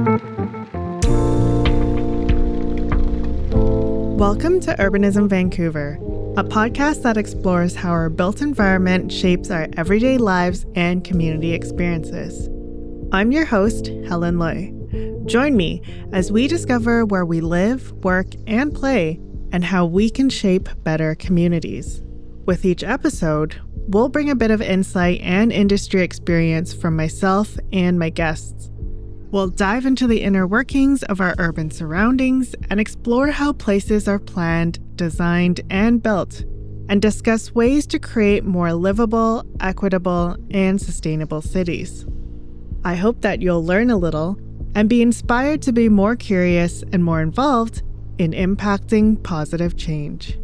Welcome to Urbanism Vancouver, a podcast that explores how our built environment shapes our everyday lives and community experiences. I'm your host, Helen Lui. Join me as we discover where we live, work, and play, and how we can shape better communities. With each episode, we'll bring a bit of insight and industry experience from myself and my guests. We'll dive into the inner workings of our urban surroundings and explore how places are planned, designed, and built, and discuss ways to create more livable, equitable, and sustainable cities. I hope that you'll learn a little and be inspired to be more curious and more involved in impacting positive change.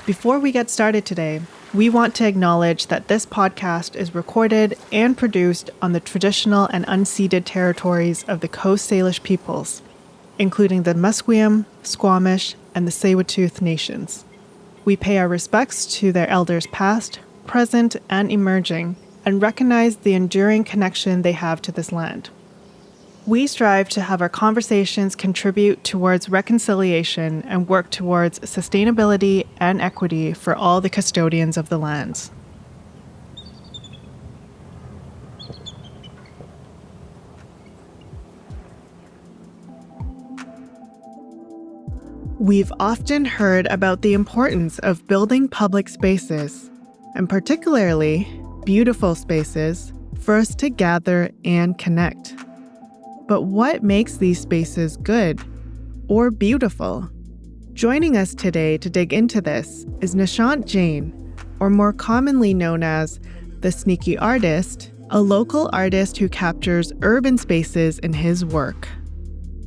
Before we get started today, we want to acknowledge that this podcast is recorded and produced on the traditional and unceded territories of the Coast Salish peoples, including the Musqueam, Squamish, and the Tsleil-Waututh nations. We pay our respects to their elders past, present, and emerging, and recognize the enduring connection they have to this land. We strive to have our conversations contribute towards reconciliation and work towards sustainability and equity for all the custodians of the lands. We've often heard about the importance of building public spaces, and particularly beautiful spaces, for us to gather and connect. But what makes these spaces good or beautiful? Joining us today to dig into this is Nishant Jain, or more commonly known as the Sneaky Artist, a local artist who captures urban spaces in his work.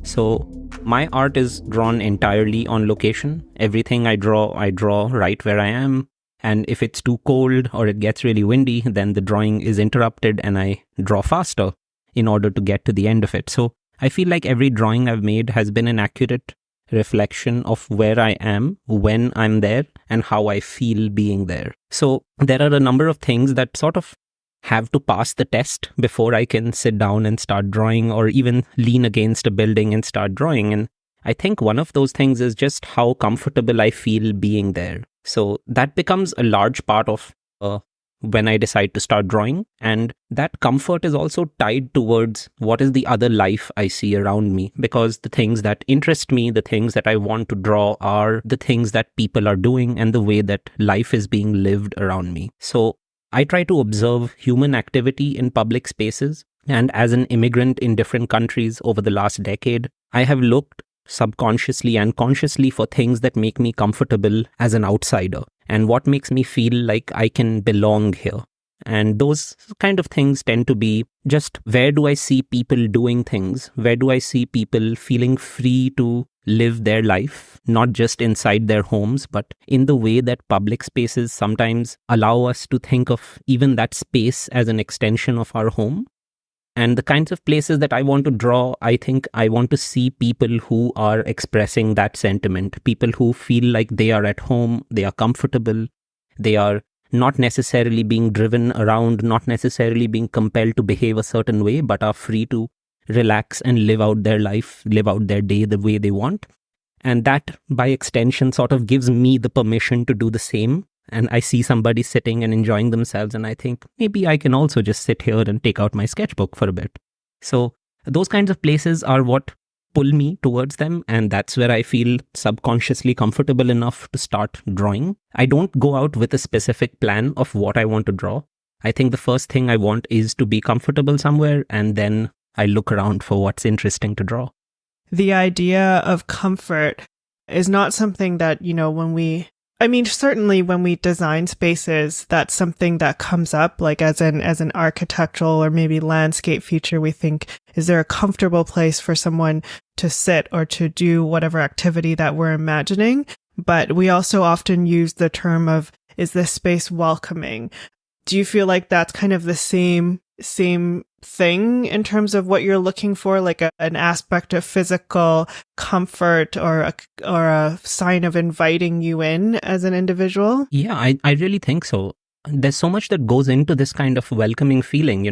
So my art is drawn entirely on location. Everything I draw right where I am. And if it's too cold or it gets really windy, then the drawing is interrupted and I draw faster in order to get to the end of it. So I feel like every drawing I've made has been an accurate reflection of where I am, when I'm there, and how I feel being there. So there are a number of things that sort of have to pass the test before I can sit down and start drawing, or even lean against a building and start drawing. And I think one of those things is just how comfortable I feel being there. So that becomes a large part of when I decide to start drawing. And that comfort is also tied towards what is the other life I see around me. Because the things that interest me, the things that I want to draw are the things that people are doing and the way that life is being lived around me. So I try to observe human activity in public spaces. And as an immigrant in different countries over the last decade, I have looked subconsciously and consciously for things that make me comfortable as an outsider and what makes me feel like I can belong here. And those kind of things tend to be just where do I see people doing things? Where do I see people feeling free to live their life, not just inside their homes, but in the way that public spaces sometimes allow us to think of even that space as an extension of our home. And the kinds of places that I want to draw, I think I want to see people who are expressing that sentiment, people who feel like they are at home, they are comfortable, they are not necessarily being driven around, not necessarily being compelled to behave a certain way, but are free to relax and live out their life, live out their day the way they want. And that, by extension, sort of gives me the permission to do the same. And I see somebody sitting and enjoying themselves, and I think maybe I can also just sit here and take out my sketchbook for a bit. So those kinds of places are what pull me towards them, and that's where I feel subconsciously comfortable enough to start drawing. I don't go out with a specific plan of what I want to draw. I think the first thing I want is to be comfortable somewhere, and then I look around for what's interesting to draw. The idea of comfort is not something that, certainly when we design spaces, that's something that comes up, like as an architectural or maybe landscape feature. We think, is there a comfortable place for someone to sit or to do whatever activity that we're imagining? But we also often use the term of, is this space welcoming? Do you feel like that's kind of the same thing in terms of what you're looking for, like an aspect of physical comfort or a sign of inviting you in as an individual? Yeah, I really think so. There's so much that goes into this kind of welcoming feeling,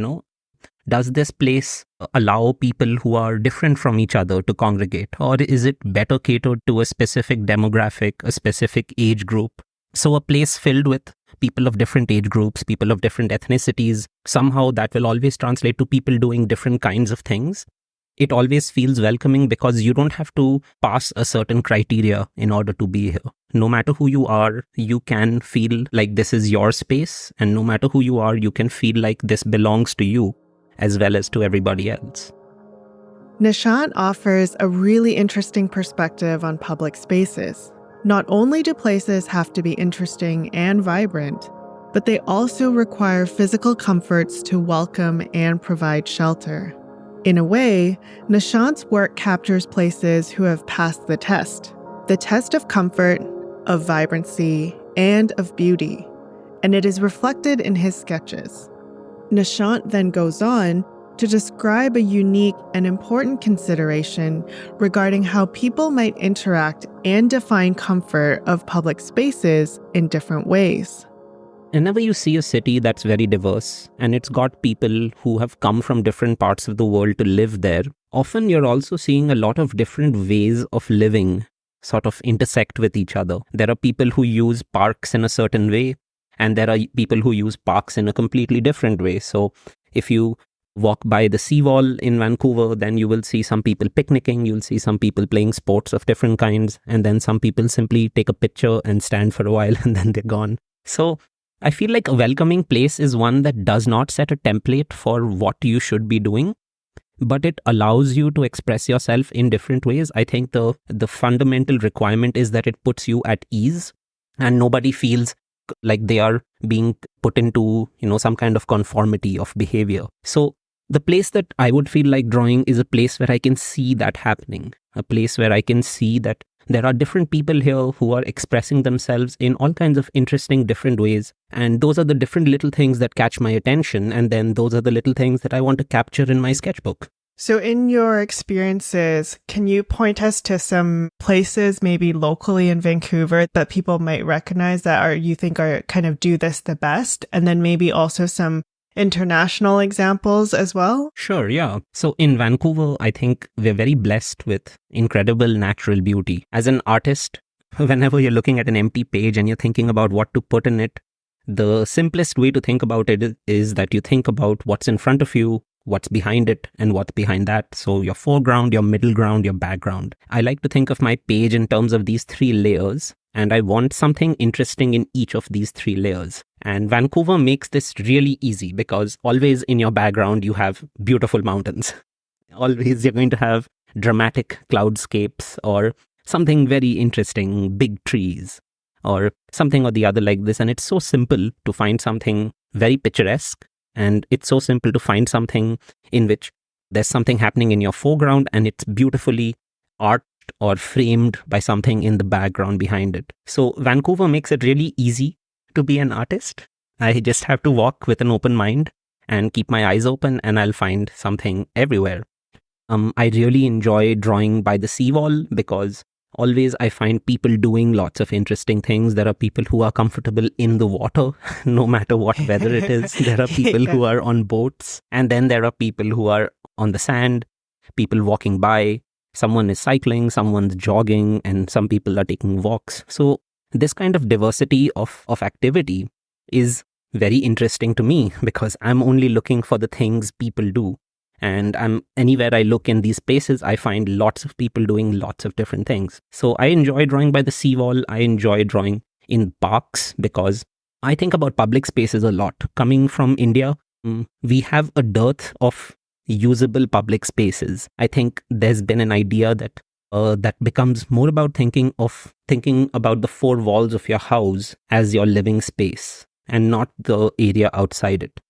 Does this place allow people who are different from each other to congregate? Or is it better catered to a specific demographic, a specific age group? So a place filled with people of different age groups, people of different ethnicities, somehow that will always translate to people doing different kinds of things. It always feels welcoming because you don't have to pass a certain criteria in order to be here. No matter who you are, you can feel like this is your space. And no matter who you are, you can feel like this belongs to you as well as to everybody else. Nishant offers a really interesting perspective on public spaces. Not only do places have to be interesting and vibrant, but they also require physical comforts to welcome and provide shelter. In a way, Nishant's work captures places who have passed the test of comfort, of vibrancy, and of beauty, and it is reflected in his sketches. Nishant then goes on to describe a unique and important consideration regarding how people might interact and define comfort of public spaces in different ways. Whenever you see a city that's very diverse and it's got people who have come from different parts of the world to live there, often you're also seeing a lot of different ways of living sort of intersect with each other. There are people who use parks in a certain way, and there are people who use parks in a completely different way. So if you walk by the seawall in Vancouver, then you will see some people picnicking, you'll see some people playing sports of different kinds, and then some people simply take a picture and stand for a while and then they're gone. So I feel like a welcoming place is one that does not set a template for what you should be doing, but it allows you to express yourself in different ways. I think the fundamental requirement is that it puts you at ease and nobody feels like they are being put into, some kind of conformity of behavior. So the place that I would feel like drawing is a place where I can see that happening, a place where I can see that there are different people here who are expressing themselves in all kinds of interesting different ways. And those are the different little things that catch my attention. And then those are the little things that I want to capture in my sketchbook. So in your experiences, can you point us to some places maybe locally in Vancouver that people might recognize that you think are kind of do this the best? And then maybe also some international examples as well? Sure, yeah. So in Vancouver, I think we're very blessed with incredible natural beauty. As an artist, whenever you're looking at an empty page and you're thinking about what to put in it, the simplest way to think about it is that you think about what's in front of you, what's behind it, and what's behind that. So your foreground, your middle ground, your background. I like to think of my page in terms of these 3 layers, and I want something interesting in each of these 3 layers. And Vancouver makes this really easy because always in your background, you have beautiful mountains. Always you're going to have dramatic cloudscapes or something very interesting, big trees or something or the other like this. And it's so simple to find something very picturesque. And it's so simple to find something in which there's something happening in your foreground and it's beautifully arched or framed by something in the background behind it. So Vancouver makes it really easy to be an artist. I just have to walk with an open mind and keep my eyes open and I'll find something everywhere. I really enjoy drawing by the seawall because always I find people doing lots of interesting things. There are people who are comfortable in the water, no matter what weather it is. There are people who are on boats, and then there are people who are on the sand, people walking by. Someone is cycling, someone's jogging, and some people are taking walks. So this kind of diversity of activity is very interesting to me because I'm only looking for the things people do. And anywhere I look in these places, I find lots of people doing lots of different things. So I enjoy drawing by the seawall. I enjoy drawing in parks because I think about public spaces a lot. Coming from India, we have a dearth of usable public spaces. I think there's been an idea that that becomes more about thinking about the 4 walls of your house as your living space and not the area outside it.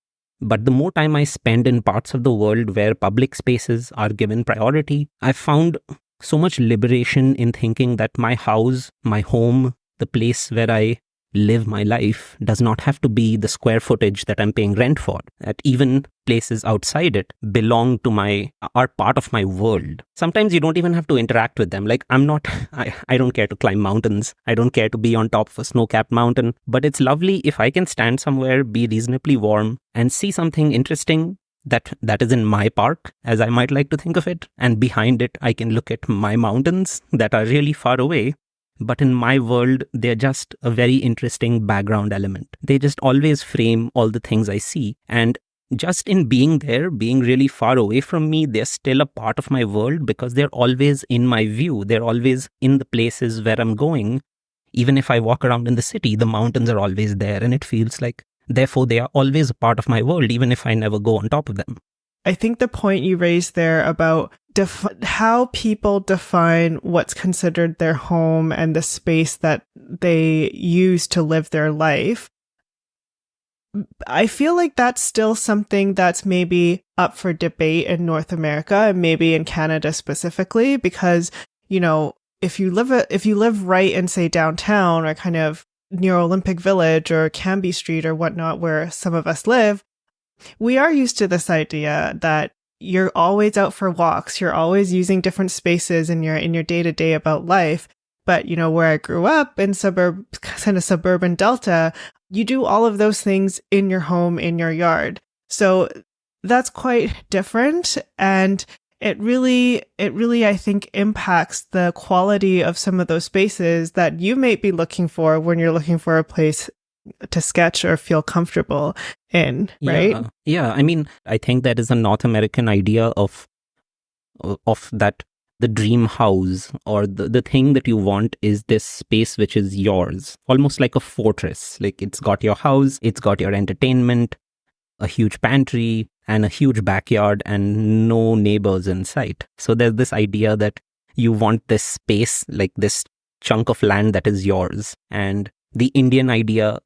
But the more time I spend in parts of the world where public spaces are given priority, I found so much liberation in thinking that my house, my home, the place where I live my life does not have to be the square footage that I'm paying rent for. That even places outside it belong to are part of my world. Sometimes you don't even have to interact with them. Like I don't care to climb mountains. I don't care to be on top of a snow-capped mountain. But it's lovely if I can stand somewhere, be reasonably warm and see something interesting that is in my park, as I might like to think of it. And behind it, I can look at my mountains that are really far away. But in my world, they're just a very interesting background element. They just always frame all the things I see. And just in being there, being really far away from me, they're still a part of my world because they're always in my view. They're always in the places where I'm going. Even if I walk around in the city, the mountains are always there. And it feels like, therefore, they are always a part of my world, even if I never go on top of them. I think the point you raised there about how people define what's considered their home and the space that they use to live their life, I feel like that's still something that's maybe up for debate in North America and maybe in Canada specifically, because, if you live right in, say, downtown or kind of near Olympic Village or Cambie Street or whatnot, where some of us live, we are used to this idea that you're always out for walks, you're always using different spaces in your day-to-day about life. But, where I grew up in suburban Delta, you do all of those things in your home, in your yard. So that's quite different. And it really, I think, impacts the quality of some of those spaces that you might be looking for when you're looking for a place to sketch or feel comfortable in, right? Yeah. I mean, I think that is a North American idea of that the dream house or the thing that you want is this space which is yours, almost like a fortress. Like it's got your house, it's got your entertainment, a huge pantry and a huge backyard and no neighbors in sight. So there's this idea that you want this space, like this chunk of land that is yours. And the Indian idea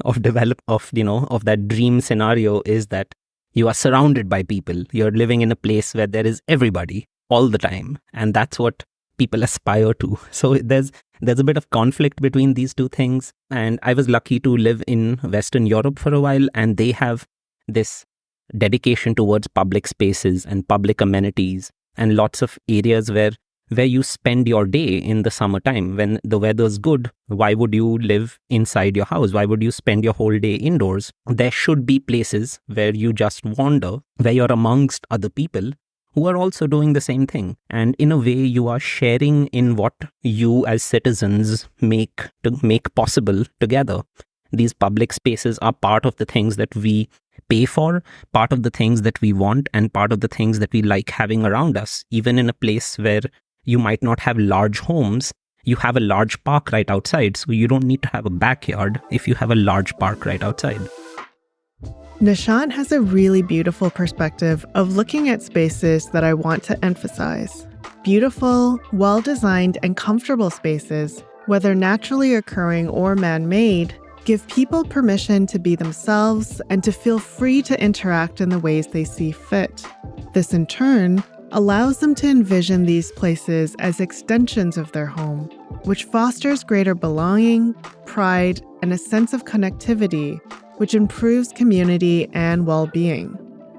of that dream scenario is that you are surrounded by people. You're living in a place where there is everybody all the time. And that's what people aspire to. So there's a bit of conflict between these two things. And I was lucky to live in Western Europe for a while, and they have this dedication towards public spaces and public amenities and lots of areas where you spend your day in the summertime when the weather's good. Why would you live inside your house? Why would you spend your whole day indoors? There should be places where you just wander, where you're amongst other people who are also doing the same thing. And in a way, you are sharing in what you as citizens make possible together. These public spaces are part of the things that we pay for, part of the things that we want, and part of the things that we like having around us. Even in a place where you might not have large homes, you have a large park right outside. So you don't need to have a backyard if you have a large park right outside. Nishant has a really beautiful perspective of looking at spaces that I want to emphasize. Beautiful, well-designed, and comfortable spaces, whether naturally occurring or man-made, give people permission to be themselves and to feel free to interact in the ways they see fit. This, in turn, allows them to envision these places as extensions of their home, which fosters greater belonging, pride, and a sense of connectivity, which improves community and well-being.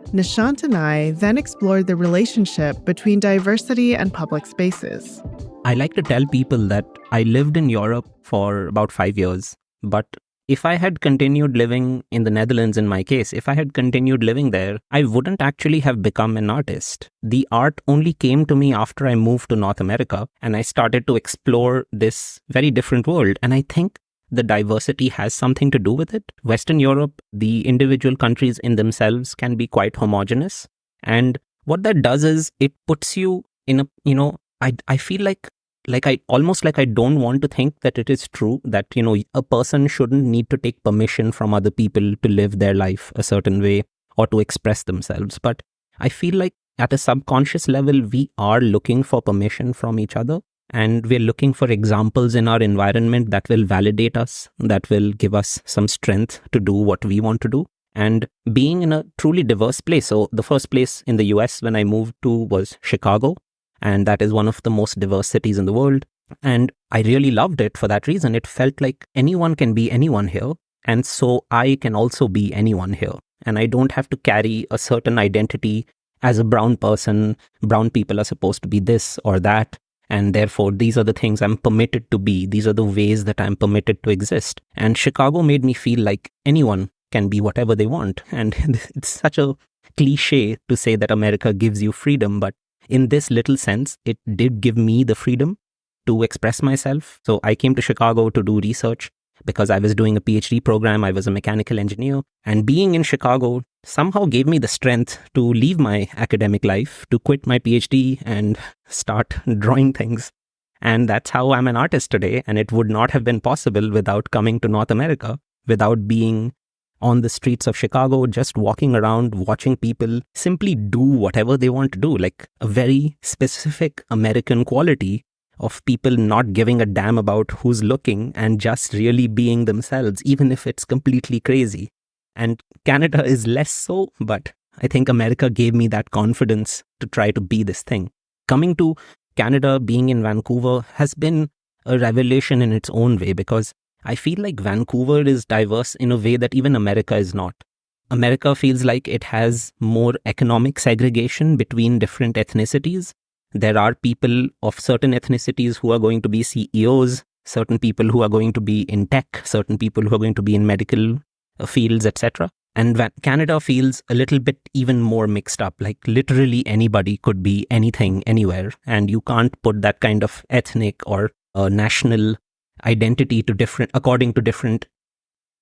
Nishant and I then explored the relationship between diversity and public spaces. I like to tell people that I lived in Europe for about 5 years, but if I had continued living in the Netherlands, in my case, if I had continued living there, I wouldn't actually have become an artist. The art only came to me after I moved to North America and I started to explore this very different world. And I think the diversity has something to do with it. Western Europe, the individual countries in themselves can be quite homogeneous. And what that does is it puts you in I feel like I almost like I don't want to think that it is true that, a person shouldn't need to take permission from other people to live their life a certain way or to express themselves. But I feel like at a subconscious level, we are looking for permission from each other. And we're looking for examples in our environment that will validate us, that will give us some strength to do what we want to do. And being in a truly diverse place. So the first place in the US when I moved to was Chicago. And that is one of the most diverse cities in the world. And I really loved it for that reason. It felt like anyone can be anyone here. And so I can also be anyone here. And I don't have to carry a certain identity as a brown person. Brown people are supposed to be this or that. And therefore, these are the things I'm permitted to be. These are the ways that I'm permitted to exist. And Chicago made me feel like anyone can be whatever they want. And it's such a cliche to say that America gives you freedom, but in this little sense, it did give me the freedom to express myself. So I came to Chicago to do research because I was doing a PhD program. I was a mechanical engineer, and being in Chicago somehow gave me the strength to leave my academic life, to quit my PhD and start drawing things. And that's how I'm an artist today. And it would not have been possible without coming to North America, without being on the streets of Chicago, just walking around, watching people simply do whatever they want to do, like a very specific American quality of people not giving a damn about who's looking and just really being themselves, even if it's completely crazy. And Canada is less so, but I think America gave me that confidence to try to be this thing. Coming to Canada, being in Vancouver, has been a revelation in its own way, because I feel like Vancouver is diverse in a way that even America is not. America feels like it has more economic segregation between different ethnicities. There are people of certain ethnicities who are going to be CEOs, certain people who are going to be in tech, certain people who are going to be in medical fields, etc. And Canada feels a little bit even more mixed up, like literally anybody could be anything, anywhere. And you can't put that kind of ethnic or national identity to different, according to different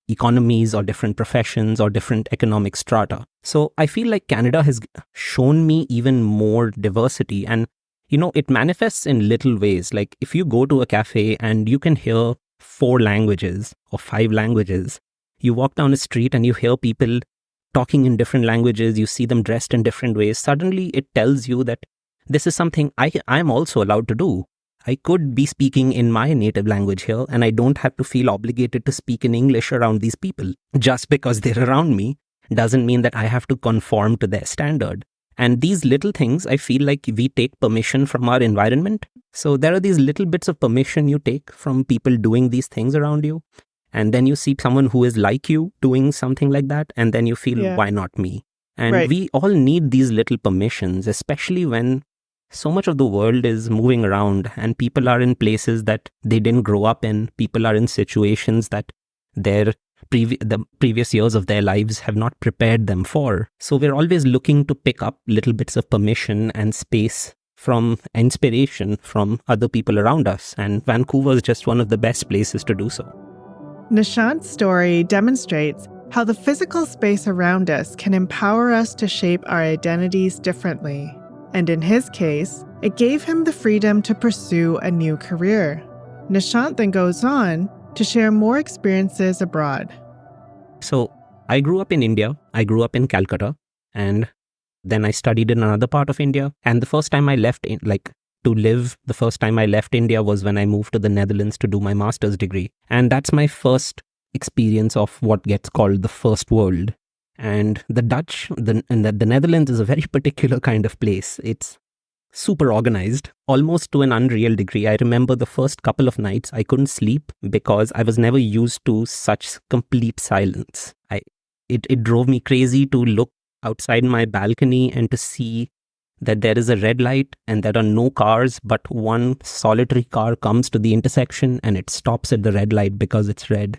economies or different professions or different economic strata. So I feel like Canada has shown me even more diversity. And, it manifests in little ways. Like if you go to a cafe and you can hear 4 languages or 5 languages, you walk down a street and you hear people talking in different languages, you see them dressed in different ways. Suddenly it tells you that this is something I'm also allowed to do. I could be speaking in my native language here, and I don't have to feel obligated to speak in English around these people. Just because they're around me doesn't mean that I have to conform to their standard. And these little things, I feel like we take permission from our environment. So there are these little bits of permission you take from people doing these things around you. And then you see someone who is like you doing something like that, and then you feel, why not me? And we all need these little permissions, especially when so much of the world is moving around and people are in places that they didn't grow up in. People are in situations that the previous years of their lives have not prepared them for. So we're always looking to pick up little bits of permission and space from inspiration from other people around us. And Vancouver is just one of the best places to do so. Nishant's story demonstrates how the physical space around us can empower us to shape our identities differently. And in his case, it gave him the freedom to pursue a new career. Nishant then goes on to share more experiences abroad. So I grew up in India. I grew up in Calcutta, and then I studied in another part of India. And the first time I left the first time I left India was when I moved to the Netherlands to do my master's degree. And that's my first experience of what gets called the first world. And the Netherlands is a very particular kind of place. It's super organized, almost to an unreal degree. I remember the first couple of nights I couldn't sleep because I was never used to such complete silence. It drove me crazy to look outside my balcony and to see that there is a red light and there are no cars, but one solitary car comes to the intersection and it stops at the red light because it's red.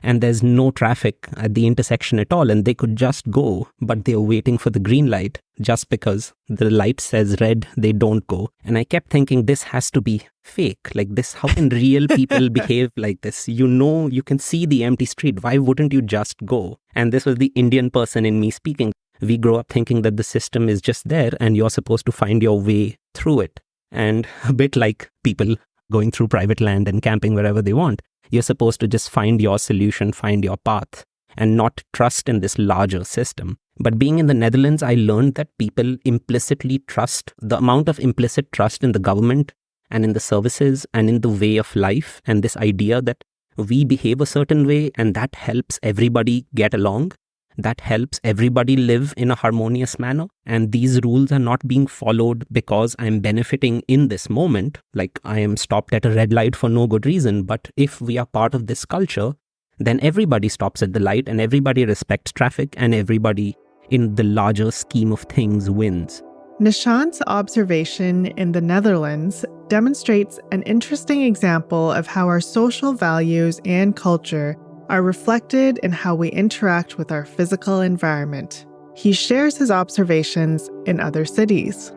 And there's no traffic at the intersection at all, and they could just go, but they're waiting for the green light. Just because the light says red, they don't go. And I kept thinking, this has to be fake. Like this, how can real people behave like this? You can see the empty street. Why wouldn't you just go? And this was the Indian person in me speaking. We grow up thinking that the system is just there and you're supposed to find your way through it. And a bit like people going through private land and camping wherever they want. You're supposed to just find your solution, find your path, and not trust in this larger system. But being in the Netherlands, I learned that people implicitly trust, the amount of implicit trust in the government and in the services and in the way of life, and this idea that we behave a certain way and that helps everybody get along. That helps everybody live in a harmonious manner. And these rules are not being followed because I'm benefiting in this moment, like I am stopped at a red light for no good reason. But if we are part of this culture, then everybody stops at the light and everybody respects traffic and everybody in the larger scheme of things wins. Nishant's observation in the Netherlands demonstrates an interesting example of how our social values and culture are reflected in how we interact with our physical environment. He shares his observations in other cities.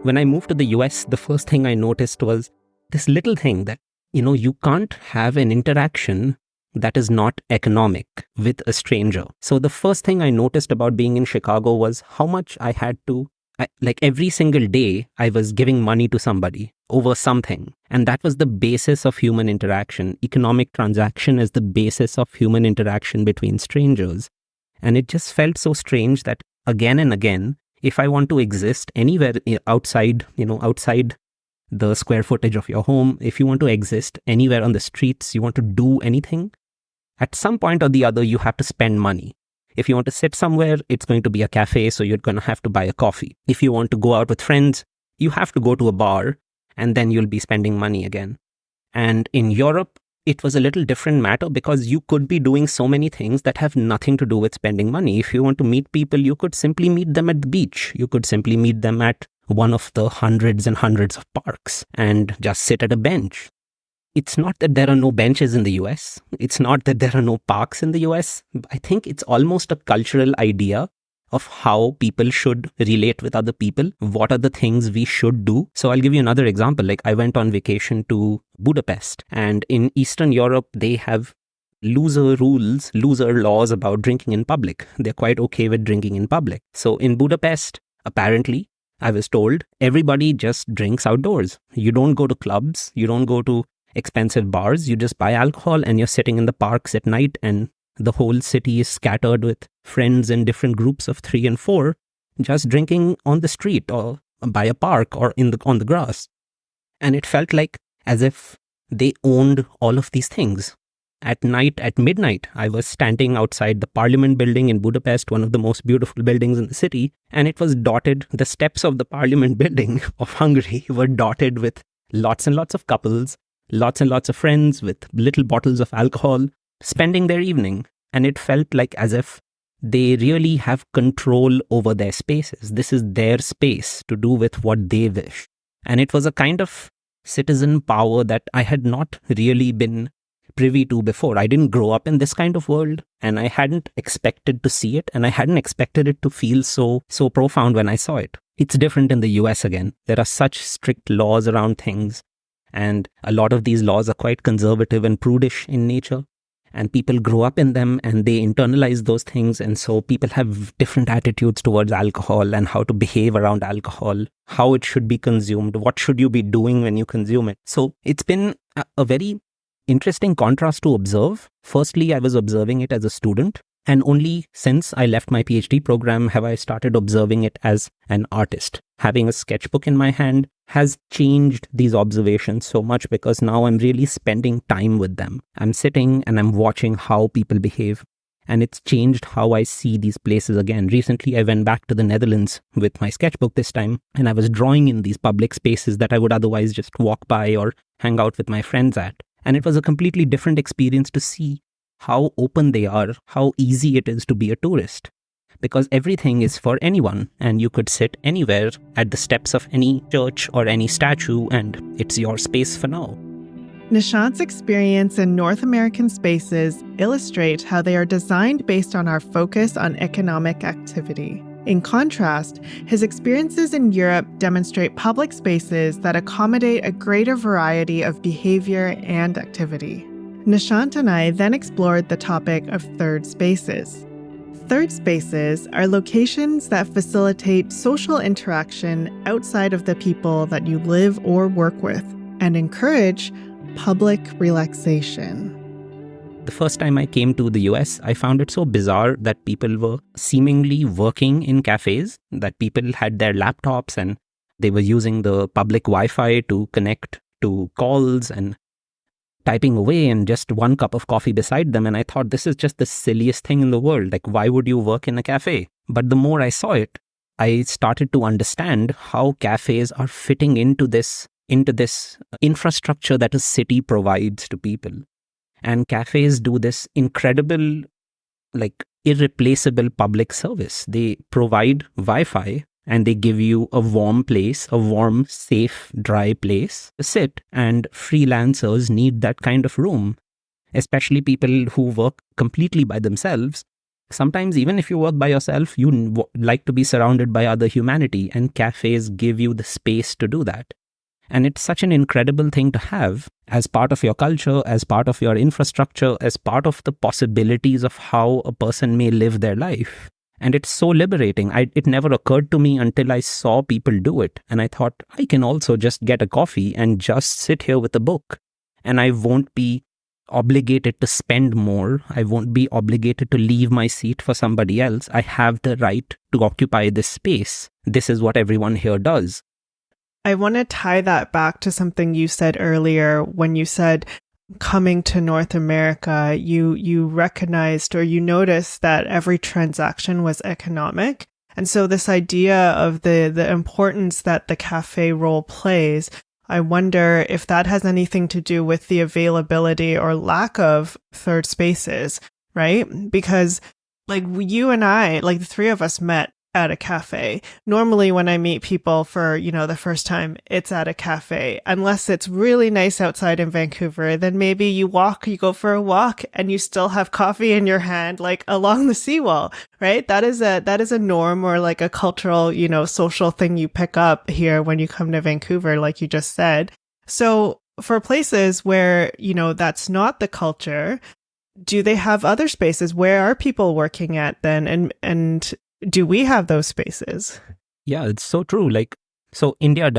When I moved to the US, the first thing I noticed was this little thing that, you can't have an interaction that is not economic with a stranger. So the first thing I noticed about being in Chicago was how much I had to, like every single day, I was giving money to somebody over something. And that was the basis of human interaction. Economic transaction is the basis of human interaction between strangers. And it just felt so strange that again and again, if I want to exist anywhere outside the square footage of your home, if you want to exist anywhere on the streets, you want to do anything, at some point or the other, you have to spend money. If you want to sit somewhere, it's going to be a cafe, so you're going to have to buy a coffee. If you want to go out with friends, you have to go to a bar, and then you'll be spending money again. And in Europe, it was a little different matter because you could be doing so many things that have nothing to do with spending money. If you want to meet people, you could simply meet them at the beach. You could simply meet them at one of the hundreds and hundreds of parks and just sit at a bench. It's not that there are no benches in the US. It's not that there are no parks in the US. I think it's almost a cultural idea of how people should relate with other people. What are the things we should do? So I'll give you another example. Like I went on vacation to Budapest, and in Eastern Europe, they have looser rules, looser laws about drinking in public. They're quite okay with drinking in public. So in Budapest, apparently, I was told everybody just drinks outdoors. You don't go to clubs. You don't go to expensive bars. You just buy alcohol and you're sitting in the parks at night, and the whole city is scattered with friends in different groups of 3 and 4, just drinking on the street or by a park or on the grass. And it felt like as if they owned all of these things. At night, at midnight, I was standing outside the Parliament building in Budapest, one of the most beautiful buildings in the city, and it was dotted, the steps of the Parliament building of Hungary were dotted with lots and lots of couples, lots and lots of friends with little bottles of alcohol, spending their evening. And it felt like as if they really have control over their spaces. This is their space to do with what they wish. And it was a kind of citizen power that I had not really been privy to before. I didn't grow up in this kind of world, and I hadn't expected to see it, and I hadn't expected it to feel so profound when I saw it. It's different in the US again. There are such strict laws around things, and a lot of these laws are quite conservative and prudish in nature. And people grow up in them and they internalize those things. And so people have different attitudes towards alcohol and how to behave around alcohol, how it should be consumed, what should you be doing when you consume it. So it's been a very interesting contrast to observe. Firstly, I was observing it as a student. And only since I left my PhD program have I started observing it as an artist. Having a sketchbook in my hand has changed these observations so much because now I'm really spending time with them. I'm sitting and I'm watching how people behave. And it's changed how I see these places again. Recently, I went back to the Netherlands with my sketchbook this time, and I was drawing in these public spaces that I would otherwise just walk by or hang out with my friends at. And it was a completely different experience to see how open they are, how easy it is to be a tourist. Because everything is for anyone, and you could sit anywhere at the steps of any church or any statue, and it's your space for now. Nishant's experience in North American spaces illustrate how they are designed based on our focus on economic activity. In contrast, his experiences in Europe demonstrate public spaces that accommodate a greater variety of behavior and activity. Nishant and I then explored the topic of third spaces. Third spaces are locations that facilitate social interaction outside of the people that you live or work with and encourage public relaxation. The first time I came to the US, I found it so bizarre that people were seemingly working in cafes, that people had their laptops and they were using the public Wi-Fi to connect to calls and typing away, and just one cup of coffee beside them. And I thought, this is just the silliest thing in the world. Like, why would you work in a cafe? But the more I saw it, I started to understand how cafes are fitting into this infrastructure that a city provides to people. And cafes do this incredible, irreplaceable public service. They provide Wi-Fi and they give you a warm place, a warm, safe, dry place to sit. And freelancers need that kind of room, especially people who work completely by themselves. sometimes even if you work by yourself, you like to be surrounded by other humanity, and cafes give you the space to do that. And it's such an incredible thing to have as part of your culture, as part of your infrastructure, as part of the possibilities of how a person may live their life. And it's so liberating. It never occurred to me until I saw people do it. And I thought, I can also just get a coffee and just sit here with a book. And I won't be obligated to spend more. I won't be obligated to leave my seat for somebody else. I have the right to occupy this space. This is what everyone here does. I want to tie that back to something you said earlier when you said coming to North America, you recognized or you noticed that every transaction was economic. And so this idea of the importance that the cafe role plays, I wonder if that has anything to do with the availability or lack of third spaces, right? Because like you and I, like the three of us met at a cafe. Normally when I meet people for, the first time, it's at a cafe. Unless it's really nice outside in Vancouver, then maybe you go for a walk and you still have coffee in your hand, like along the seawall, right? That is a norm or like a cultural, social thing you pick up here when you come to Vancouver, like you just said. So for places where, that's not the culture, do they have other spaces? Where are people working at then? And do we have those spaces? Yeah, it's so true. So India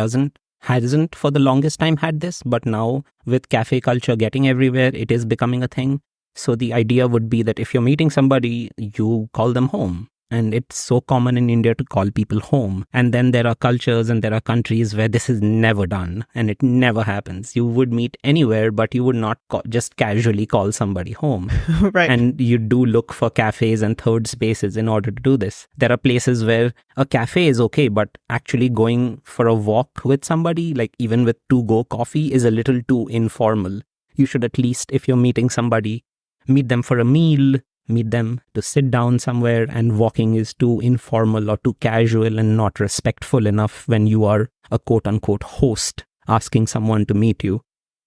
hasn't for the longest time had this, but now with cafe culture getting everywhere, it is becoming a thing. So the idea would be that if you're meeting somebody, you call them home. And it's so common in India to call people home. And then there are cultures and there are countries where this is never done and it never happens. You would meet anywhere, but you would not just casually call somebody home. Right. And you do look for cafes and third spaces in order to do this. There are places where a cafe is okay, but actually going for a walk with somebody, like even with to-go coffee, is a little too informal. You should at least, if you're meeting somebody, meet them for a meal, meet them to sit down somewhere, and walking is too informal or too casual and not respectful enough when you are a quote-unquote host asking someone to meet you.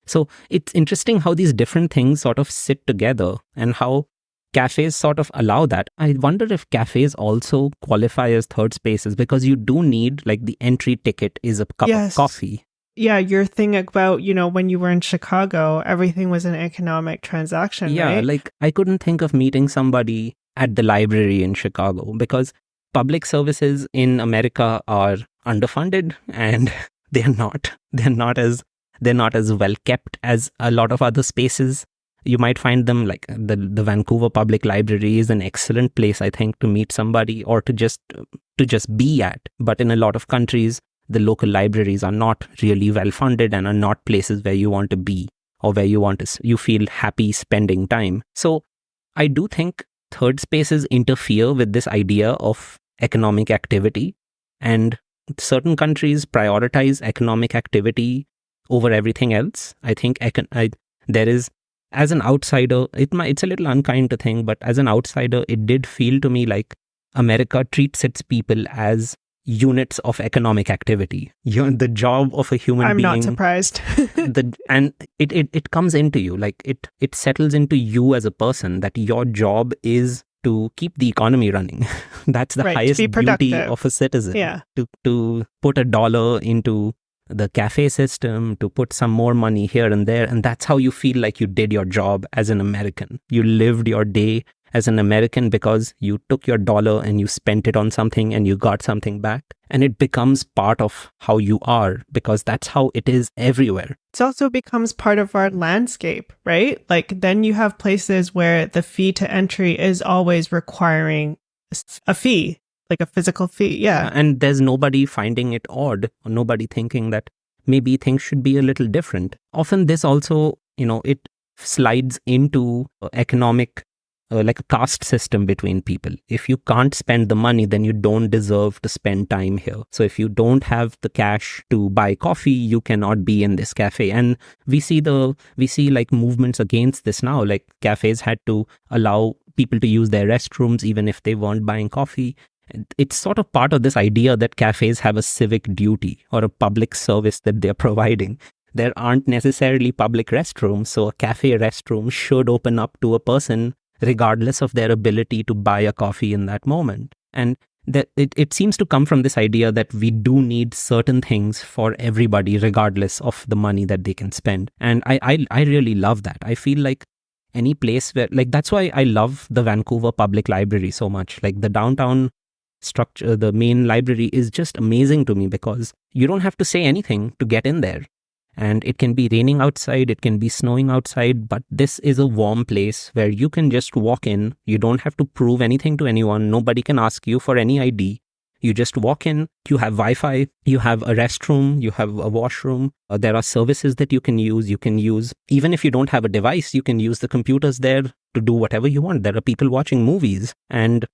So it's interesting how these different things sort of sit together and how cafes sort of allow that. I wonder if cafes also qualify as third spaces, because you do need, like, the entry ticket is a cup of coffee. Yeah, your thing about, when you were in Chicago, everything was an economic transaction, yeah, right? Like I couldn't think of meeting somebody at the library in Chicago because public services in America are underfunded and they're not as well kept as a lot of other spaces. You might find them, like the Vancouver Public Library is an excellent place, I think, to meet somebody or to just be at. But in a lot of countries, the local libraries are not really well funded and are not places where you want to be or where you feel happy spending time. So I do think third spaces interfere with this idea of economic activity, and certain countries prioritize economic activity over everything else. I think there is, as an outsider, it's a little unkind to think, but as an outsider, it did feel to me like America treats its people as units of economic activity. The job of a human being. I'm not surprised. And it comes into you, like it settles into you as a person that your job is to keep the economy running. That's the highest beauty of a citizen. Yeah. To put $1 into the cafe system, to put some more money here and there. And that's how you feel like you did your job as an American. You lived your day as an American because you took your $1 and you spent it on something and you got something back. And it becomes part of how you are, because that's how it is everywhere. It also becomes part of our landscape, right? Like then you have places where the fee to entry is always requiring a fee, like a physical fee. Yeah. And there's nobody finding it odd or nobody thinking that maybe things should be a little different. Often this also, it slides into economic like a caste system between people. If you can't spend the money, then you don't deserve to spend time here. So if you don't have the cash to buy coffee, you cannot be in this cafe. And we see like movements against this now. Like cafes had to allow people to use their restrooms even if they weren't buying coffee. It's sort of part of this idea that cafes have a civic duty or a public service that they're providing. There aren't necessarily public restrooms, so a cafe restroom should open up to a person regardless of their ability to buy a coffee in that moment. And that it seems to come from this idea that we do need certain things for everybody, regardless of the money that they can spend. And I really love that. I feel like any place where, like, that's why I love the Vancouver Public Library so much. Like, the downtown structure, the main library is just amazing to me because you don't have to say anything to get in there. And it can be raining outside, it can be snowing outside, but this is a warm place where you can just walk in. You don't have to prove anything to anyone. Nobody can ask you for any ID. You just walk in, you have Wi-Fi, you have a restroom, you have a washroom. There are services that you can use. You can use, even if you don't have a device, you can use the computers there to do whatever you want. There are people watching movies, and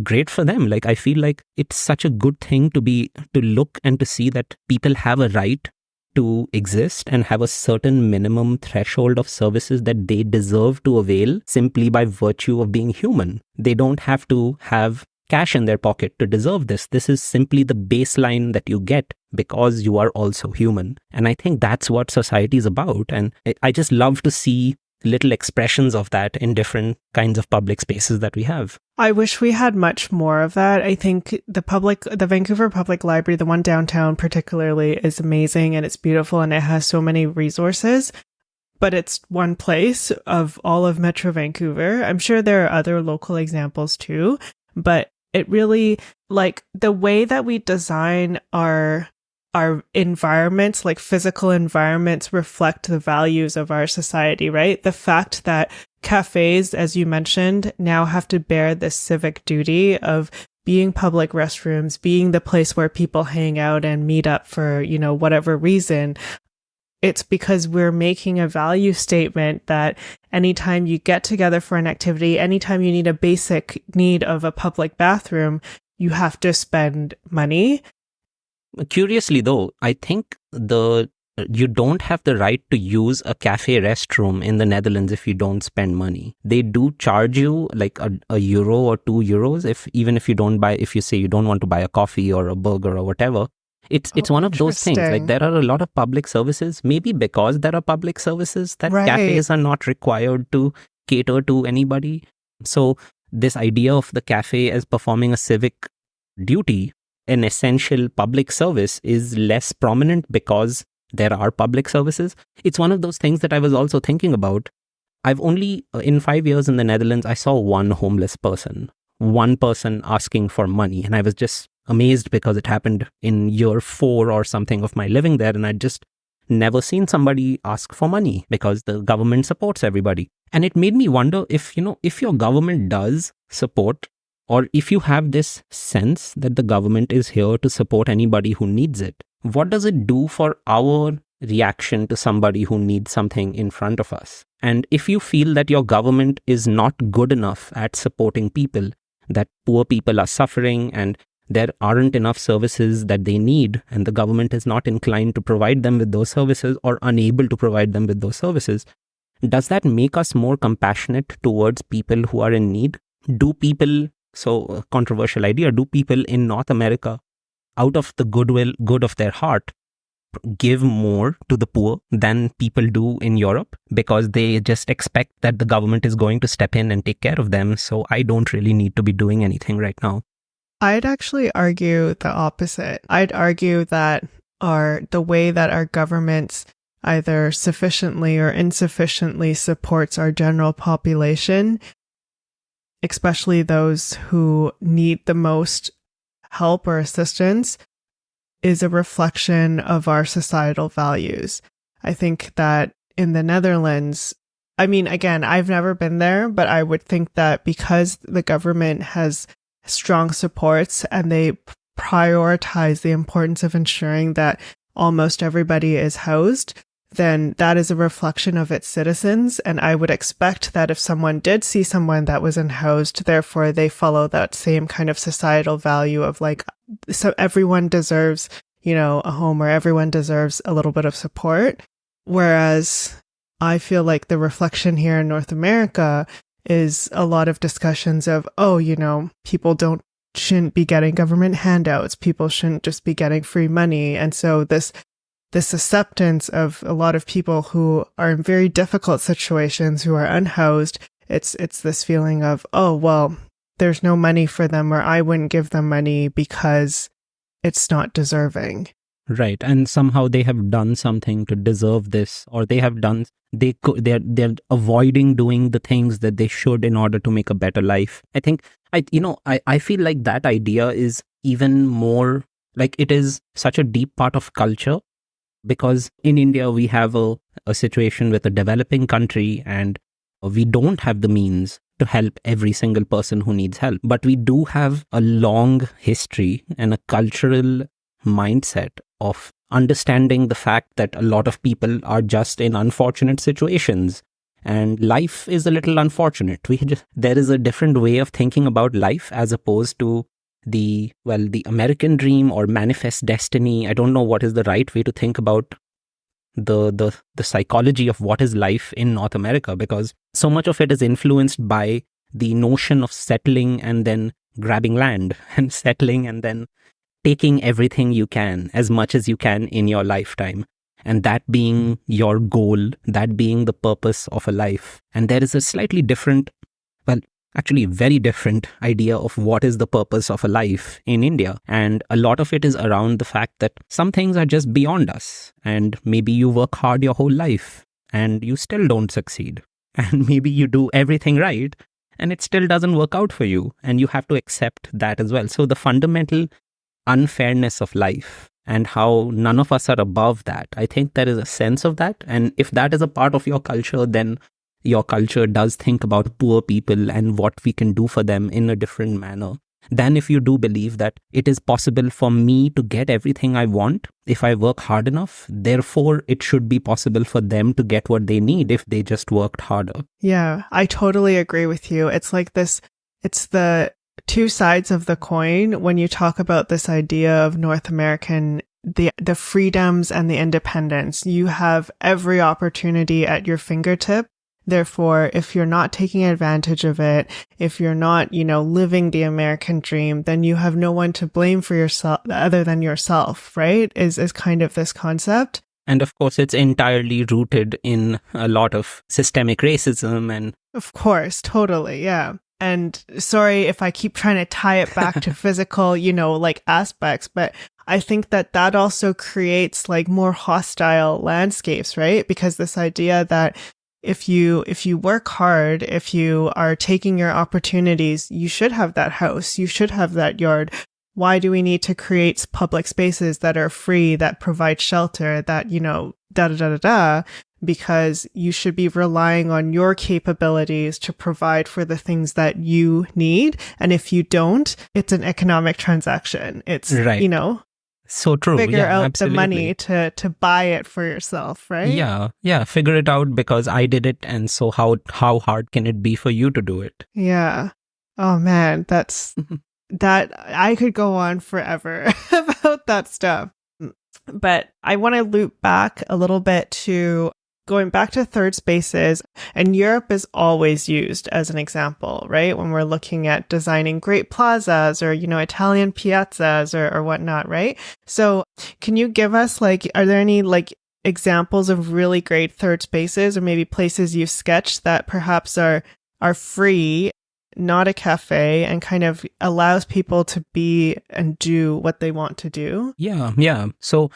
great for them. Like, I feel like it's such a good thing to look and to see that people have a right to exist and have a certain minimum threshold of services that they deserve to avail simply by virtue of being human. They don't have to have cash in their pocket to deserve this. This is simply the baseline that you get because you are also human. And I think that's what society is about. And I just love to see little expressions of that in different kinds of public spaces that we have. I wish we had much more of that. I think the Vancouver Public Library, the one downtown particularly, is amazing and it's beautiful and it has so many resources, but it's one place of all of Metro Vancouver. I'm sure there are other local examples too, but it really, like, the way that we design our environments, like physical environments, reflect the values of our society, right? The fact that cafes, as you mentioned, now have to bear this civic duty of being public restrooms, being the place where people hang out and meet up for, whatever reason. It's because we're making a value statement that anytime you get together for an activity, anytime you need a basic need of a public bathroom, you have to spend money. Curiously, though, I think you don't have the right to use a cafe restroom in the Netherlands if you don't spend money. They do charge you like a euro or €2 even if you say you don't want to buy a coffee or a burger or whatever. It's one of those things. Like, there are a lot of public services, maybe because there are public services, that cafes are not required to cater to anybody. So this idea of the cafe as performing a civic duty, an essential public service, is less prominent because there are public services. It's one of those things that I was also thinking about. I've only, in 5 years in the Netherlands, I saw one homeless person, one person asking for money. And I was just amazed because it happened in year 4 or something of my living there. And I'd just never seen somebody ask for money because the government supports everybody. And it made me wonder if your government does support, or if you have this sense that the government is here to support anybody who needs it, what does it do for our reaction to somebody who needs something in front of us? And if you feel that your government is not good enough at supporting people, that poor people are suffering and there aren't enough services that they need, and the government is not inclined to provide them with those services or unable to provide them with those services, does that make us more compassionate towards people who are in need? So a controversial idea, do people in North America, out of the good of their heart, give more to the poor than people do in Europe because they just expect that the government is going to step in and take care of them, so I don't really need to be doing anything right now? I'd actually argue the opposite. I'd argue that the way that our governments either sufficiently or insufficiently supports our general population, especially those who need the most help or assistance, is a reflection of our societal values. I think that in the Netherlands, I mean, again, I've never been there, but I would think that because the government has strong supports and they prioritize the importance of ensuring that almost everybody is housed, then that is a reflection of its citizens. And I would expect that if someone did see someone that was unhoused, therefore they follow that same kind of societal value of like, so everyone deserves, a home, or everyone deserves a little bit of support. Whereas I feel like the reflection here in North America is a lot of discussions of, people shouldn't be getting government handouts. People shouldn't just be getting free money. And so this acceptance of a lot of people who are in very difficult situations, who are unhoused, it's this feeling of, oh, well, there's no money for them, or I wouldn't give them money because it's not deserving. Right. And somehow they have done something to deserve this, or they're avoiding doing the things that they should in order to make a better life. I think I feel like that idea is even more like, it is such a deep part of culture, because in India we have a situation with a developing country, and we don't have the means to help every single person who needs help. But we do have a long history and a cultural mindset of understanding the fact that a lot of people are just in unfortunate situations, and life is a little unfortunate. There is a different way of thinking about life, as opposed to the American dream or manifest destiny. I don't know what is the right way to think about the psychology of what is life in North America, because so much of it is influenced by the notion of settling and then grabbing land, and settling and then taking everything you can, as much as you can in your lifetime, and that being your goal, that being the purpose of a life. And there is a slightly different, actually very different idea of what is the purpose of a life in India. And a lot of it is around the fact that some things are just beyond us, and maybe you work hard your whole life and you still don't succeed, and maybe you do everything right and it still doesn't work out for you, and you have to accept that as well. So the fundamental unfairness of life, and how none of us are above that, I think there is a sense of that. And if that is a part of your culture, then your culture does think about poor people and what we can do for them in a different manner than if you do believe that it is possible for me to get everything I want if I work hard enough. Therefore, it should be possible for them to get what they need if they just worked harder. Yeah, I totally agree with you. It's like this, it's the two sides of the coin when you talk about this idea of North American, the freedoms and the independence. You have every opportunity at your fingertip. Therefore, if you're not taking advantage of it, if you're not, living the American dream, then you have no one to blame for yourself other than yourself, right? Is kind of this concept. And of course, it's entirely rooted in a lot of systemic racism and... Of course, totally, yeah. And sorry if I keep trying to tie it back to physical, aspects, but I think that also creates more hostile landscapes, right? Because this idea that if you work hard, if you are taking your opportunities, you should have that house, you should have that yard. Why do we need to create public spaces that are free, that provide shelter, that, Because you should be relying on your capabilities to provide for the things that you need. And if you don't, it's an economic transaction. It's, right. So true. Figure out absolutely. the money to buy it for yourself, right? Yeah. Figure it out because I did it. And so how hard can it be for you to do it? Yeah. Oh man, that I could go on forever about that stuff. But I want to loop back a little bit to going back to third spaces, and Europe is always used as an example, right? When we're looking at designing great plazas or, Italian piazzas or whatnot, right? So can you give us are there any examples of really great third spaces or maybe places you've sketched that perhaps are free, not a cafe, and kind of allows people to be and do what they want to do? Yeah. So,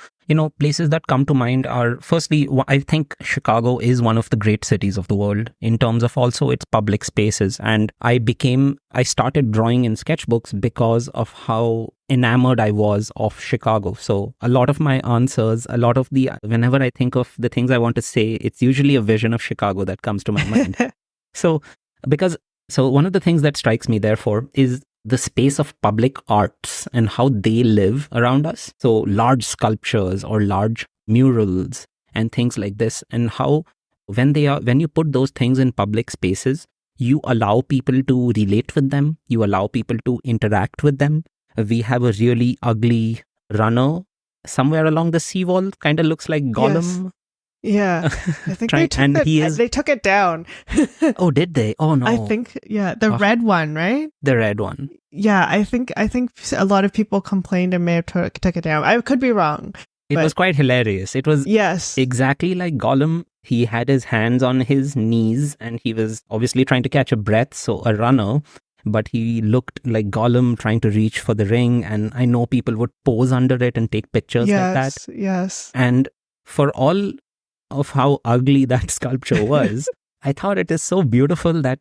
places that come to mind are, firstly, I think Chicago is one of the great cities of the world in terms of also its public spaces. And I started drawing in sketchbooks because of how enamored I was of Chicago. So a lot of my answers, whenever I think of the things I want to say, it's usually a vision of Chicago that comes to my mind. So one of the things that strikes me, therefore, is the space of public arts and how they live around us. So large sculptures or large murals and things like this, and how when you put those things in public spaces, you allow people to relate with them, you allow people to interact with them. We have a really ugly runner somewhere along the seawall, kind of looks like Gollum. Yes. Yeah, I think they took it down. Oh, did they? Oh no. I think, the red one, right? The red one. Yeah, I think a lot of people complained and may have took it down. I could be wrong. It was quite hilarious. It was yes, exactly like Gollum he had his hands on his knees and he was obviously trying to catch a breath, so a runner, but he looked like Gollum trying to reach for the ring. And I know people would pose under it and take pictures like that. Yes. And for all of how ugly that sculpture was, I thought it is so beautiful that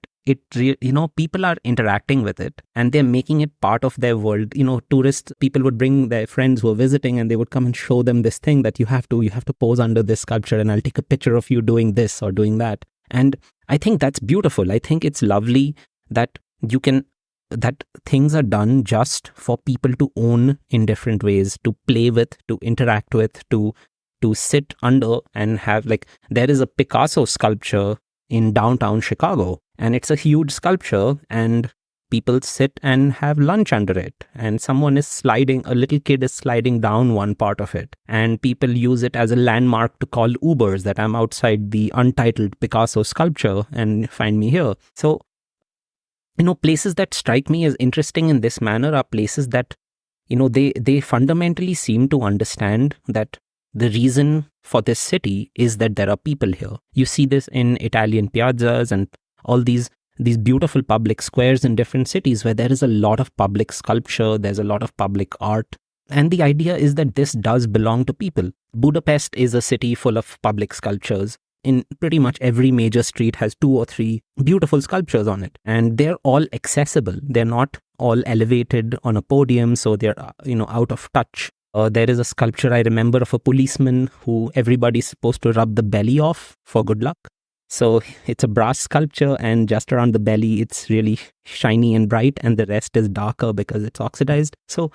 people are interacting with it and they're making it part of their world. Tourists, people would bring their friends who are visiting and they would come and show them this thing that you have to pose under this sculpture and I'll take a picture of you doing this or doing that. And I think that's beautiful. I think it's lovely that that things are done just for people to own in different ways, to play with, to interact with, to sit under and have, like, there is a Picasso sculpture in downtown Chicago, and it's a huge sculpture, and people sit and have lunch under it, and a little kid is sliding down one part of it, and people use it as a landmark to call Ubers that I'm outside the untitled Picasso sculpture and find me here. So, places that strike me as interesting in this manner are places that, they fundamentally seem to understand that the reason for this city is that there are people here. You see this in Italian piazzas and all these beautiful public squares in different cities where there is a lot of public sculpture, there's a lot of public art. And the idea is that this does belong to people. Budapest is a city full of public sculptures. In pretty much every major street has 2 or 3 beautiful sculptures on it. And they're all accessible. They're not all elevated on a podium, so they're, out of touch. There is a sculpture I remember of a policeman who everybody's supposed to rub the belly off for good luck. So it's a brass sculpture, and just around the belly, it's really shiny and bright, and the rest is darker because it's oxidized. So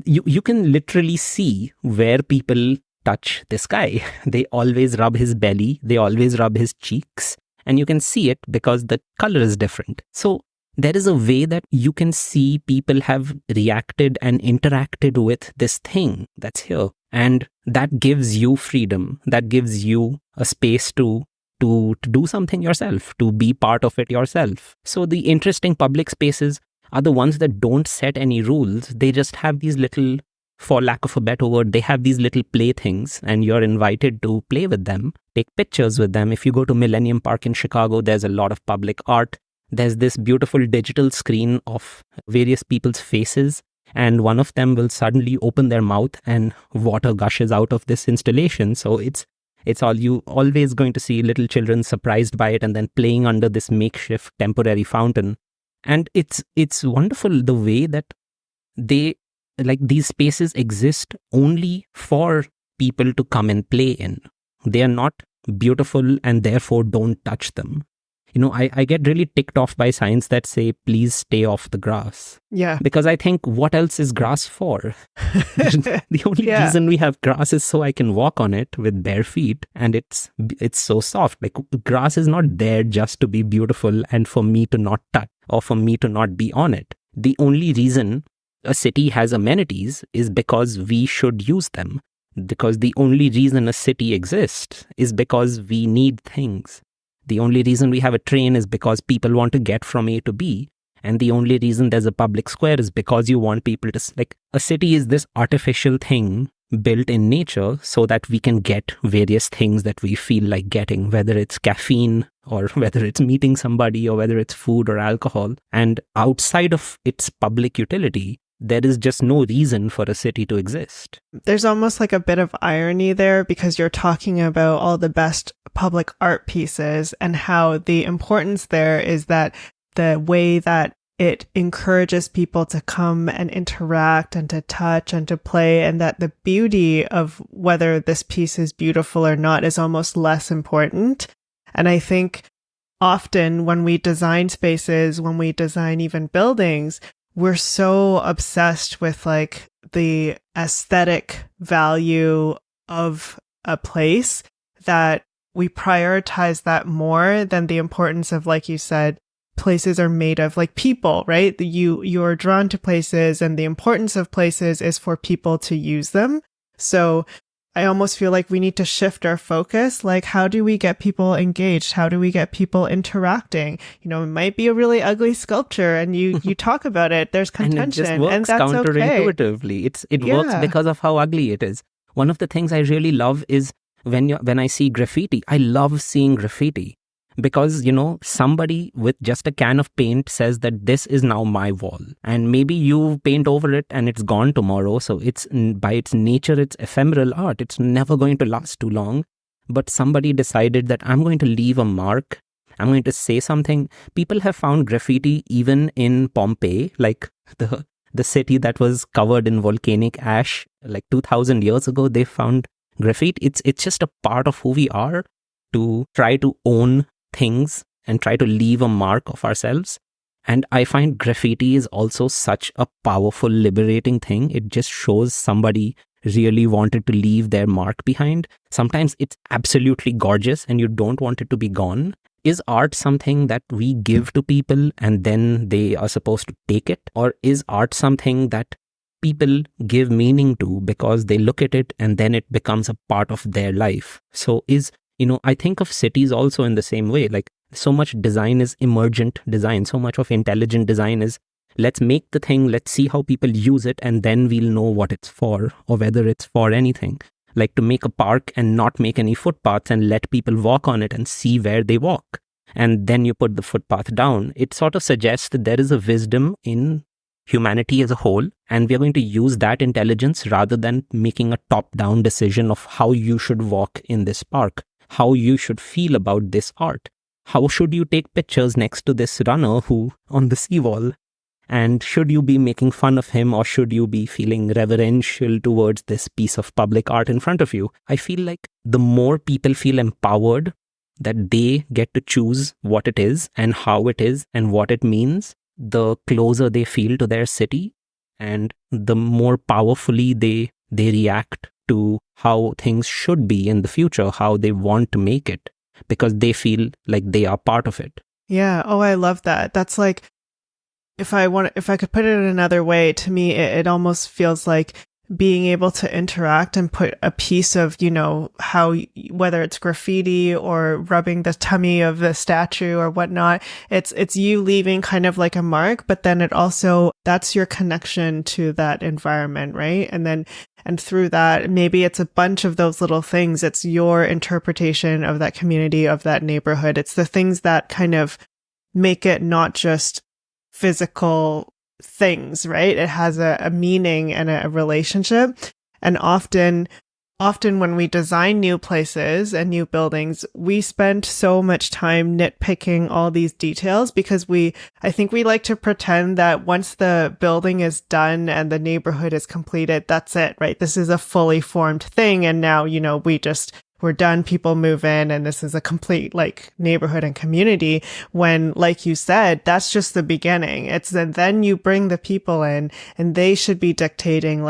you can literally see where people touch this guy. They always rub his belly, they always rub his cheeks, and you can see it because the color is different. So there is a way that you can see people have reacted and interacted with this thing that's here. And that gives you freedom. That gives you a space to do something yourself, to be part of it yourself. So the interesting public spaces are the ones that don't set any rules. They just have these little, for lack of a better word, they have these little playthings and you're invited to play with them, take pictures with them. If you go to Millennium Park in Chicago, there's a lot of public art. There's this beautiful digital screen of various people's faces, and one of them will suddenly open their mouth and water gushes out of this installation. So it's you always going to see little children surprised by it and then playing under this makeshift temporary fountain. And it's wonderful the way that these spaces exist only for people to come and play in. They are not beautiful and therefore don't touch them. I get really ticked off by signs that say, please stay off the grass. Yeah. Because I think, what else is grass for? The only reason we have grass is so I can walk on it with bare feet, and it's so soft. Like, grass is not there just to be beautiful and for me to not touch or for me to not be on it. The only reason a city has amenities is because we should use them. Because the only reason a city exists is because we need things. The only reason we have a train is because people want to get from A to B. And the only reason there's a public square is because you want people to, a city is this artificial thing built in nature so that we can get various things that we feel like getting, whether it's caffeine or whether it's meeting somebody or whether it's food or alcohol. And outside of its public utility, there is just no reason for a city to exist. There's almost like a bit of irony there, because you're talking about all the best public art pieces and how the importance there is that the way that it encourages people to come and interact and to touch and to play, and that the beauty of whether this piece is beautiful or not is almost less important. And I think often when we design spaces, when we design even buildings, we're so obsessed with the aesthetic value of a place that we prioritize that more than the importance of, like you said, places are made of people, right? You're drawn to places, and the importance of places is for people to use them. So I almost feel like we need to shift our focus. How do we get people engaged? How do we get people interacting? It might be a really ugly sculpture and you talk about it. There's contention, and it just works that's okay. counterintuitively. It works because of how ugly it is. One of the things I really love is when I see graffiti, I love seeing graffiti because, somebody with just a can of paint says that this is now my wall. And maybe you paint over it and it's gone tomorrow. So it's by its nature, it's ephemeral art. It's never going to last too long. But somebody decided that I'm going to leave a mark. I'm going to say something. People have found graffiti even in Pompeii, like the city that was covered in volcanic ash like 2000 years ago. They found graffiti. It's just a part of who we are, to try to own things and try to leave a mark of ourselves. And I find graffiti is also such a powerful, liberating thing. It just shows somebody really wanted to leave their mark behind. Sometimes it's absolutely gorgeous and you don't want it to be gone. Is art something that we give to people and then they are supposed to take it? Or is art something that people give meaning to because they look at it and then it becomes a part of their life? So I think of cities also in the same way. Like, so much design is emergent design. So much of intelligent design is, let's make the thing, let's see how people use it, and then we'll know what it's for or whether it's for anything. Like to make a park and not make any footpaths and let people walk on it and see where they walk. And then you put the footpath down. It sort of suggests that there is a wisdom in humanity as a whole, and we're going to use that intelligence rather than making a top-down decision of how you should walk in this park, how you should feel about this art. How should you take pictures next to this runner who on the seawall? And should you be making fun of him, or should you be feeling reverential towards this piece of public art in front of you? I feel like the more people feel empowered that they get to choose what it is and how it is and what it means, the closer they feel to their city and the more powerfully they react to how things should be in the future, how they want to make it, because they feel like they are part of it. Yeah. Oh, I love that. That's like, if I could put it another way, to me, it almost feels like being able to interact and put a piece of, how, whether it's graffiti or rubbing the tummy of the statue or whatnot, it's you leaving kind of like a mark, but then it also, that's your connection to that environment, right? And through that, maybe it's a bunch of those little things. It's your interpretation of that community, of that neighborhood. It's the things that kind of make it not just physical things, right? It has a meaning and a relationship. And often when we design new places and new buildings, we spend so much time nitpicking all these details because I think we like to pretend that once the building is done and the neighborhood is completed, that's it, right? This is a fully formed thing. And now, we're done, people move in, and this is a complete neighborhood and community, when, like you said, that's just the beginning. It's that then you bring the people in and they should be dictating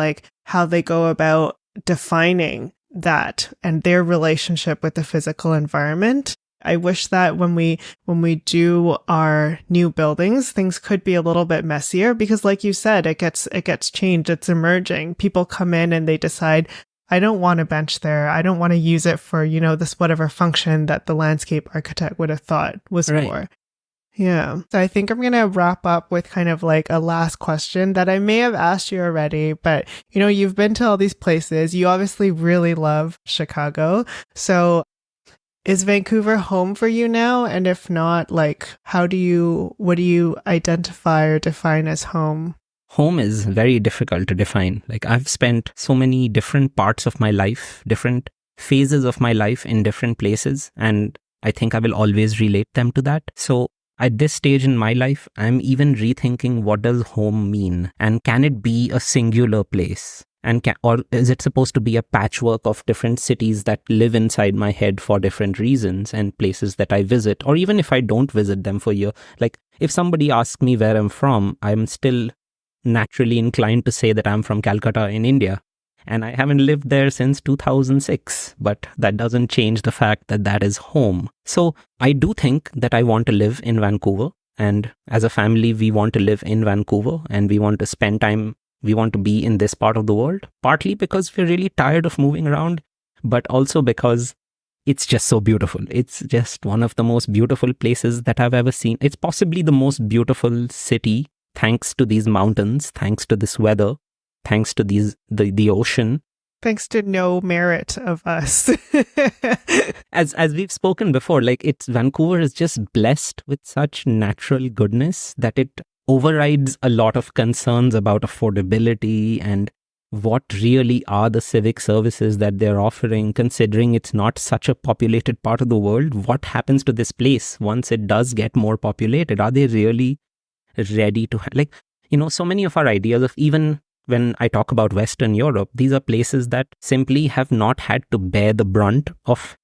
how they go about defining that and their relationship with the physical environment. I wish that when we do our new buildings, things could be a little bit messier because, like you said, it gets changed. It's emerging. People come in and they decide, I don't want a bench there. I don't want to use it for, this whatever function that the landscape architect would have thought was right. For. Yeah. So I think I'm going to wrap up with kind of a last question that I may have asked you already, but you've been to all these places. You obviously really love Chicago. So is Vancouver home for you now? And if not, what do you identify or define as home? Home is very difficult to define. I've spent so many different parts of my life, different phases of my life in different places, and I think I will always relate them to that. So at this stage in my life, I'm even rethinking, what does home mean? And can it be a singular place? Or is it supposed to be a patchwork of different cities that live inside my head for different reasons, and places that I visit, or even if I don't visit them for a year? If somebody asks me where I'm from, I'm still naturally inclined to say that I'm from Calcutta in India, and I haven't lived there since 2006, but that doesn't change the fact that that is home. So I do think that I want to live in Vancouver, and as a family we want to live in Vancouver, and we want to spend time, we want to be in this part of the world, partly because we're really tired of moving around, but also because it's just so beautiful. It's just one of the most beautiful places that I've ever seen. It's possibly the most beautiful city, thanks to these mountains, thanks to this weather, thanks to the ocean. Thanks to no merit of us. As we've spoken before, like Vancouver is just blessed with such natural goodness that it overrides a lot of concerns about affordability and what really are the civic services that they're offering, considering it's not such a populated part of the world. What happens to this place once it does get more populated? Are they really ready to, so many of our ideas of, even when I talk about Western Europe, these are places that simply have not had to bear the brunt of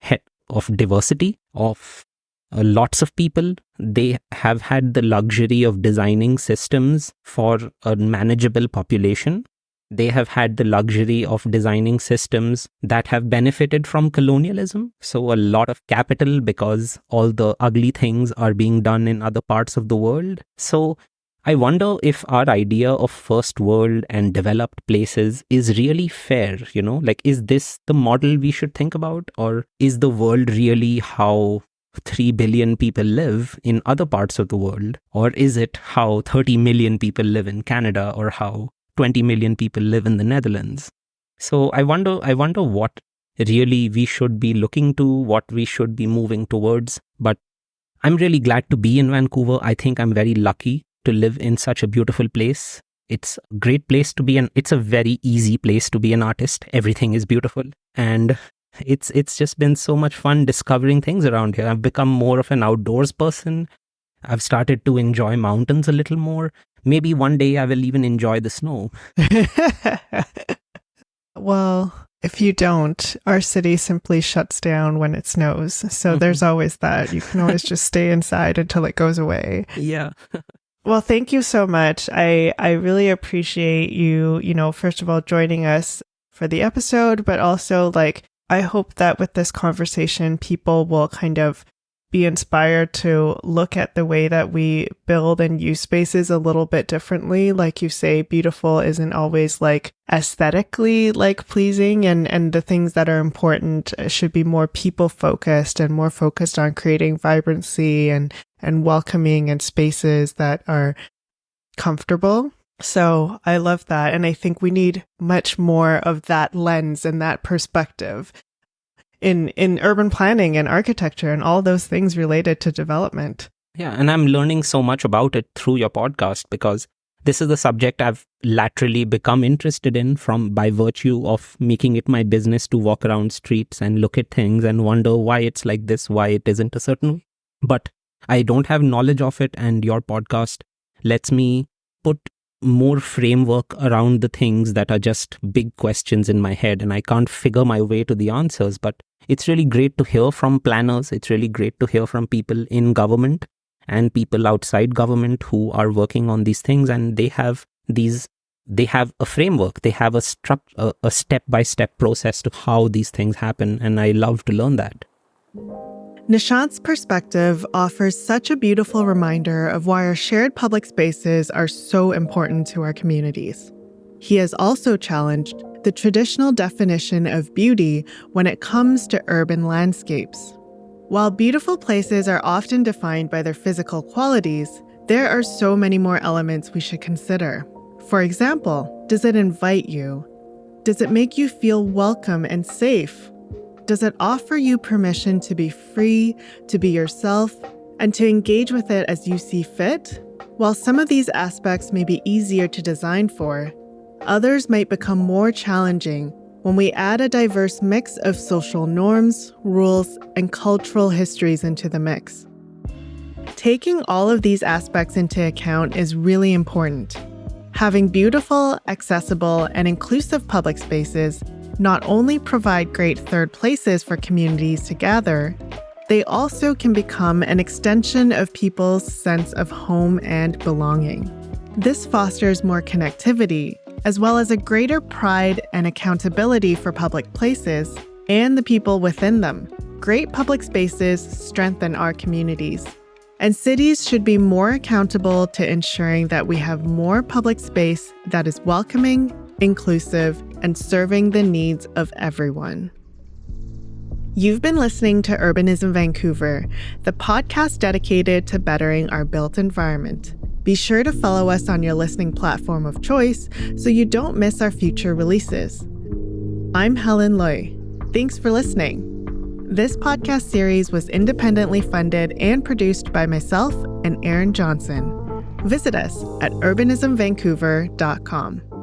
diversity, of lots of people. They have had the luxury of designing systems for a manageable population. They have had the luxury of designing systems that have benefited from colonialism. So a lot of capital, because all the ugly things are being done in other parts of the world. So I wonder if our idea of first world and developed places is really fair, is this the model we should think about? Or is the world really how 3 billion people live in other parts of the world? Or is it how 30 million people live in Canada, or how 20 million people live in the Netherlands? So I wonder what really we should be looking to, what we should be moving towards. But I'm really glad to be in Vancouver. I think I'm very lucky to live in such a beautiful place. It's a great place to be, and it's a very easy place to be an artist. Everything is beautiful. And it's just been so much fun discovering things around here. I've become more of an outdoors person. I've started to enjoy mountains a little more. Maybe one day I will even enjoy the snow. Well, if you don't, our city simply shuts down when it snows. So there's always that. You can always just stay inside until it goes away. Yeah. Well, thank you so much. I really appreciate you, first of all, joining us for the episode, but also I hope that with this conversation, people will kind of be inspired to look at the way that we build and use spaces a little bit differently. Like you say, beautiful isn't always aesthetically pleasing, and the things that are important should be more people focused and more focused on creating vibrancy and welcoming and spaces that are comfortable. So I love that. And I think we need much more of that lens and that perspective in urban planning and architecture and all those things related to development. Yeah, and I'm learning so much about it through your podcast, because this is the subject I've laterally become interested in by virtue of making it my business to walk around streets and look at things and wonder why it's like this, why it isn't a certain way. But I don't have knowledge of it, and your podcast lets me put more framework around the things that are just big questions in my head, and I can't figure my way to the answers. But it's really great to hear from planners. It's really great to hear from people in government and people outside government who are working on these things, and they have a framework, they have a step-by-step process to how these things happen, and I love to learn that. Nishant's perspective offers such a beautiful reminder of why our shared public spaces are so important to our communities. He has also challenged the traditional definition of beauty when it comes to urban landscapes. While beautiful places are often defined by their physical qualities, there are so many more elements we should consider. For example, does it invite you? Does it make you feel welcome and safe? Does it offer you permission to be free, to be yourself, and to engage with it as you see fit? While some of these aspects may be easier to design for, others might become more challenging when we add a diverse mix of social norms, rules, and cultural histories into the mix. Taking all of these aspects into account is really important. Having beautiful, accessible, and inclusive public spaces not only provide great third places for communities to gather, they also can become an extension of people's sense of home and belonging. This fosters more connectivity, as well as a greater pride and accountability for public places and the people within them. Great public spaces strengthen our communities, and cities should be more accountable to ensuring that we have more public space that is welcoming, inclusive, and serving the needs of everyone. You've been listening to Urbanism Vancouver, the podcast dedicated to bettering our built environment. Be sure to follow us on your listening platform of choice so you don't miss our future releases. I'm Helen Lui. Thanks for listening. This podcast series was independently funded and produced by myself and Aaron Johnson. Visit us at urbanismvancouver.com.